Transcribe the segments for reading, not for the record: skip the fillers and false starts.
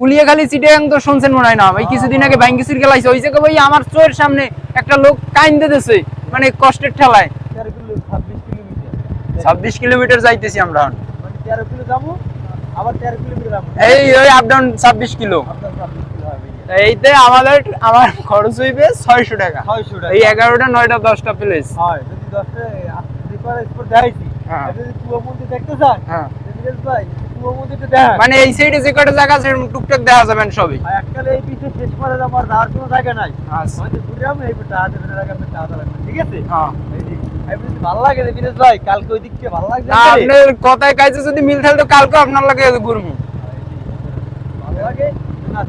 গুলিয়াখালী চিটাগাং তো শুনছেন মনে হয় না ভাই, কিছুদিন আগে ভাঙ্গিসির গেলাইছে ওই জায়গা ভাই আমার চোখের সামনে একটা লোক কাইন্দে দিতেছে, মানে কষ্টের ঠেলায়। 26 কিলোমিটার যাইতেছি আমরা, এই ওই আপ ডাউন 26 কিলো। এইতে আমার খরচ হইবে 600 টাকা, এই 11টা 9টা 10টা প্লেস। মানে এই সাইডে যে কয়টা জায়গা আছে টুকটাক দেখা যাবেন সবই। আপনার কথায় কাজে যদি মিল থাকে তো কালকে আপনার লাগে ঘুরবো।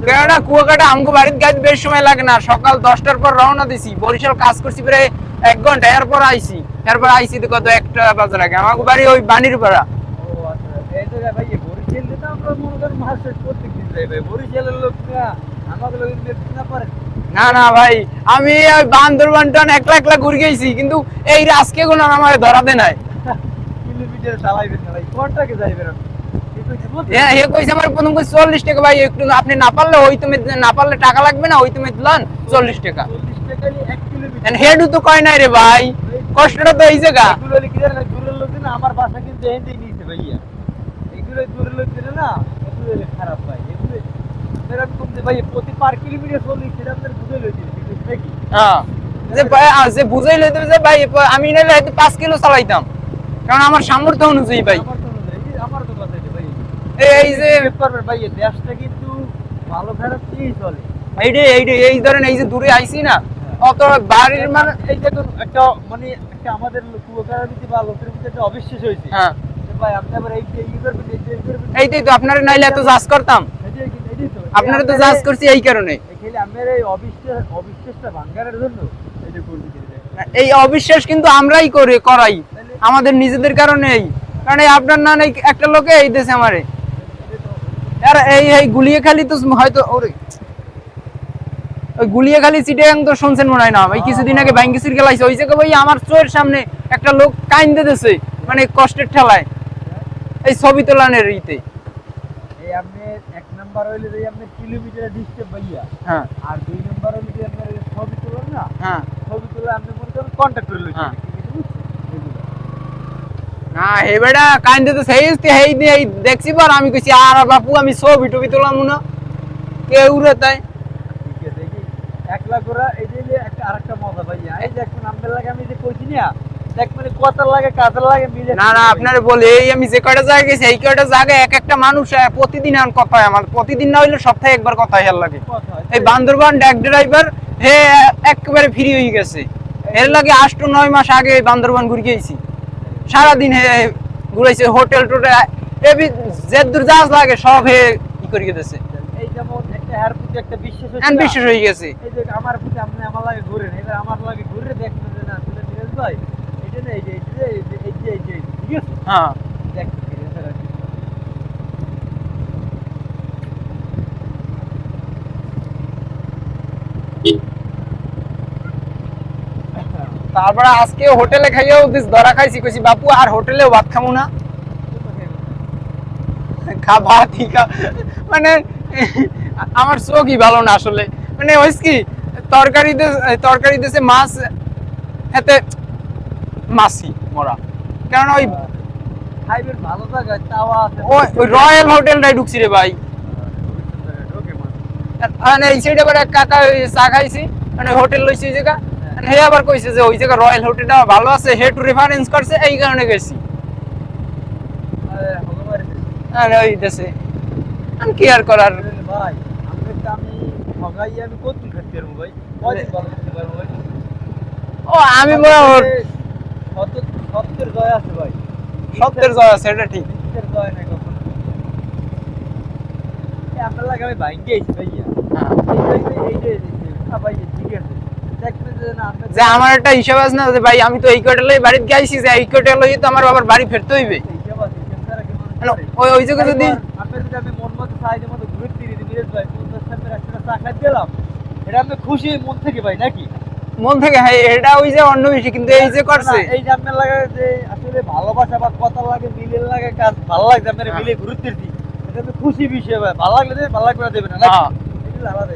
কেননা কুয়াকাটা আমগো বাড়ির গাইতে বেশ সময় লাগে না, সকাল 10টার পর রওনা দিছি, বরিশাল কাজ করছি প্রায় 1 ঘন্টা, এরপর আইছি তো কত 1টা বাজে লাগে। আমাগো বাড়ি ওই বানির পাড়া। না না ভাই, আমি বান্দরবান টান একলা একলা ঘুরে গেছি, কিন্তু এই আজকে কোনো আমার ধরাতে নাই। হ্যাঁ হে কইছে আমার প্রথম কই 40 টাকা ভাই, একটু আপনি না পারলে ওই তুমি না পারলে টাকা লাগবে না, ওই তুমি দিলান 40 টাকা। 40 টাকা 1 কিলোমিটার হেডু তো কয় নাই রে ভাই, কষ্টটা তো এই জায়গা। এগুলো কি জানেন, দূরের লোক না, আমার বাসা কিন্তু এন্ডেই নিছে ভাইয়া। এগুলো দূরের লোক দিলে না, এগুলো খারাপ ভাই। এগুলো এরকম কমতে ভাই প্রতি পার কিলোমিটার 40 সেটা আপনাদের বুঝে লইতে নাকি? হ্যাঁ যে ভাই যে বুঝাই লইতে যে ভাই আমি নাইলে হয়তো 5 কিলো চালাইতাম, কারণ আমার সামর্থ্য অনুযায়ী ভাই। আমার তো কথা ভাই, এই যে করবে ভাই, দেশটা কিন্তু ভালো খারাপ কি চলে। এই ধরেন এই যে দূরে আইছি না, অত বাড়ির মানে এই দেখুন একটা মানে একটা আমাদের কুয়াকাটার ভিতরে বা লোকের ভিতরে একটা অবিশ্বাস হয়েছে। হ্যাঁ ভাই আপনি আবার এই যে করবেন, এইটাই তো আপনারা নাইলে এত জাজ করতাম, আপনারা তো জাজ করছি এই কারণে। আমরা এই অবিশ্বাসটা ভাঙার জন্য এটা করতে দিই। এই অবিশ্বাস কিন্তু আমরাই করাই আমাদের নিজেদের কারণেই, কারণ এই আপনার না একটা লোকে এই দেশে আমারে আর এই গুলিয়াখালী তো হয়তো ওই গুলিয়াখালী চিটাগাং তো শুনছেন মনে হয় না ভাই, কিছুদিন আগে ভাঙ্গিসির গেলাইছে ওই জায়গা ভাই আমার চোখের সামনে একটা লোক কাইন্দে দিতেছে, মানে কষ্টের ঠেলায়, এই ছবি তোলানের ইতে। এই আপনি 1 নাম্বার হইলে যে আপনি কিলোমিটার ডিসটেন্স ভাইয়া, হ্যাঁ, আর 2 নাম্বার হইলে যে আপনি ছবি তোলেন না, হ্যাঁ ছবি তোলা আপনি মনে করেন কন্টাক্ট করে লইছেন। হ্যাঁ না হে বেটা কাইন্দে তো সেই দেখছি পর আমি কইছি আর বাপু আমি ছবি টবি তোলাম না কেউ রে তাই। ঠিক আছে, এই একলা করা এই যে একটা আরেকটা মজা ভাইয়া, এই যে এখন আমদের লাগে আমি যে কইছি না, দেখ মানে কত লাগে কাজের লাগে মিলে। না না আপনারে বলে এই আমি যে কয়টা জায়গায় গেছি এই কয়টা জায়গায় এক একটা মানুষ প্রতিদিন আর কথা হয় আমার, প্রতিদিন না হইলে সপ্তাহে একবার কথা হেল লাগে। এই বান্দরবান ড্যাক ড্রাইভার হে একেবারে ফ্রি হয়ে গেছে, এর লাগে 8 to 9 মাস আগে বান্দরবান ঘুরে গেছি, সারাদিন হে ঘুরাইছে, হোটেল টোটেল এবি যে দূর জাহাজ লাগে সব হে ই করে গেছে। এই যেমন একটা হেয়ার প্রতি একটা বিশ্বাস বিশ্বাস হয়ে গেছে। এই যে আমার প্রতি আপনি আমার লাগে ঘুরেন, এবার আমার লাগে ঘুরে দেখেন যে না আসলে ধীরজ ভাই এটা না এই যে ঠিক আছে। হ্যাঁ তারপরে আজকে হোটেলে খাইয়াও ধরা খাইছি, কইছি বাপু আর হোটেলেও ভাত খামু না, মানে আমার চোখই ভালো না আসলে, মানে ওই কি তরকারি দিয়েছে মাছ, হাতে মাছি মরা, কারণ ওই খাইবেন ভালো জায়গায় তাওয়া আছে, ওই রয়্যাল হোটেলটাই ঢুকছি রে ভাই। মানে এই সাইডে আবার এক কাকা চা খাইছি, মানে হোটেল লইছি ওই জায়গা, হে আবার কইছে যে ওই জায়গা রয়্যাল হোটেলটা ভালো আছে, হে টু রেফারেন্স করছে, এই কারণে গেছি। আরে ওই দেশে আমি কি আর করার ভাই, আমি ঠগাই আমি কত খেতে পারবো ভাই, কয়দিন ভালো খেতে পারবো ভাই। ও আমি মনে সত্যের জয় আছে ভাই, সত্যের জয় আছে, এটা ঠিক। সত্যের জয় নাই কখনো। আপনার লাগে আমি ভাঙ্গে আইছি ভাইয়া, এই যে ভাই ঠিক আছে দেখবেন যে না আপনি যে আমার একটা হিসাব আছে না যে ভাই আমি তো এই হোটেলে বাড়িতে গাইছি, যে এই হোটেলে তো আমার আবার বাড়ি ফিরতে হইবে। ওই জায়গা যদি আমি মন মতো সাইজের মতো ঘুরে ফিরে দিই ভাই, 50 টাকার একটা চা খাই দিলাম, এটা আমি খুশি মন থেকে ভাই নাকি মন থেকে, হ্যাঁ এটা ওই যে অন্য বেশি, কিন্তু এই যে করছে এই যে আপনার লাগে যে আসলে ভালোবাসা বা কথা লাগে মিলের লাগে কাজ ভালো লাগে আপনার মিলে ঘুরতে দিই, এটা তো খুশি বিষয় ভাই, ভালো লাগলে দেবে, ভালো লাগবে না দেবে না নাকি? হ্যাঁ। এটা আলাদা